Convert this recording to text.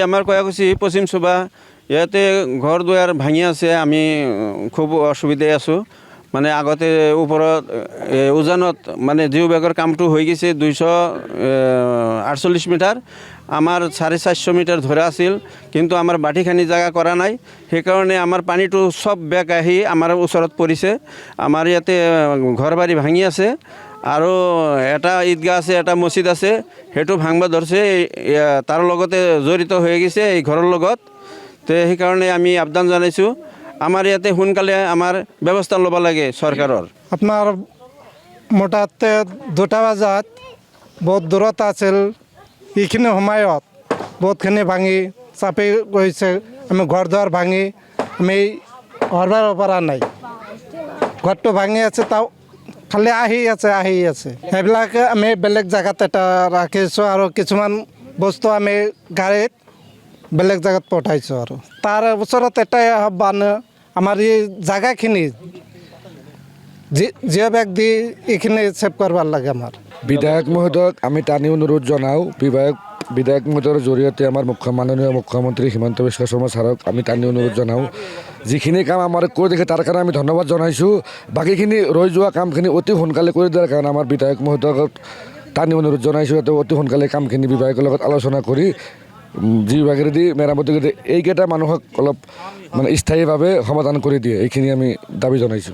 আমাৰ কয়াকুছি পশ্চিম চুবা ইয়াতে ঘৰ দুৱাৰ ভাঙি আছে। আমি খুব অসুবিধাই আছোঁ। মানে আগতে ওপৰত উজানত মানে জিও বেগৰ কামটো হৈ গৈছে 248 মিটাৰ, আমাৰ 450 মিটাৰ ধৰা আছিল, কিন্তু আমাৰ বাটিখানি জাগা কৰা নাই। সেইকাৰণে আমাৰ পানীটো চব বেগ আহি আমাৰ ওচৰত পৰিছে। আমাৰ ইয়াতে ঘৰ বাৰী ভাঙি আছে আৰু এটা ঈদগাহ আছে, এটা মছজিদ আছে, সেইটো ভাঙবা ধৰিছে। তাৰ লগতে জড়িত হৈ গৈছে এই ঘৰৰ লগত। তো সেইকাৰণে আমি আবেদন জনাইছোঁ, আমাৰ ইয়াতে সোনকালে আমাৰ ব্যৱস্থা ল'ব লাগে চৰকাৰৰ। আপোনাৰ মুঠাতে 2টা বজাত বহুত দূৰত আছিল। এইখিনি সময়ত বহুতখিনি ভাঙি চাপি গৈছে। আমি ঘৰ দুৱাৰ ভাঙি আমি ঘৰবাৰ পৰা নাই, ঘৰটো ভাঙি আছে, তাও খালি আহি আছে। সেইবিলাকে আমি বেলেগ জেগাত এটা ৰাখিছোঁ আৰু কিছুমান বস্তু আমি গাড়ীত বেলেগ জেগাত পঠাইছোঁ। আৰু তাৰ ওচৰত এটাই আহ্বান, আমাৰ এই জাগাখিনি জিঅ' বেগ দি এইখিনি ছেভ কৰিব লাগে। আমাৰ বিধায়ক মহোদয়ক আমি টানি অনুৰোধ জনাওঁ, বিধায়ক মহোদয়ৰ জৰিয়তে আমাৰ মাননীয় মুখ্যমন্ত্ৰী হিমন্ত বিশ্ব শৰ্মা ছাৰক আমি টানি অনুৰোধ জনাওঁ, যিখিনি কাম আমাৰ কৰি দেখে তাৰ কাৰণে আমি ধন্যবাদ জনাইছোঁ। বাকীখিনি ৰৈ যোৱা কামখিনি অতি সোনকালে কৰি দিয়াৰ কাৰণে আমাৰ বিধায়ক মহোদয়ক টানি অনুৰোধ জনাইছোঁ, যাতে অতি সোনকালে কামখিনি বিধায়কৰ লগত আলোচনা কৰি যি ভাগেৰেদি মেৰামতি কৰি এইকেইটা মানুহক অলপ মানে স্থায়ীভাৱে সমাধান কৰি দিয়ে, এইখিনি আমি দাবী জনাইছোঁ।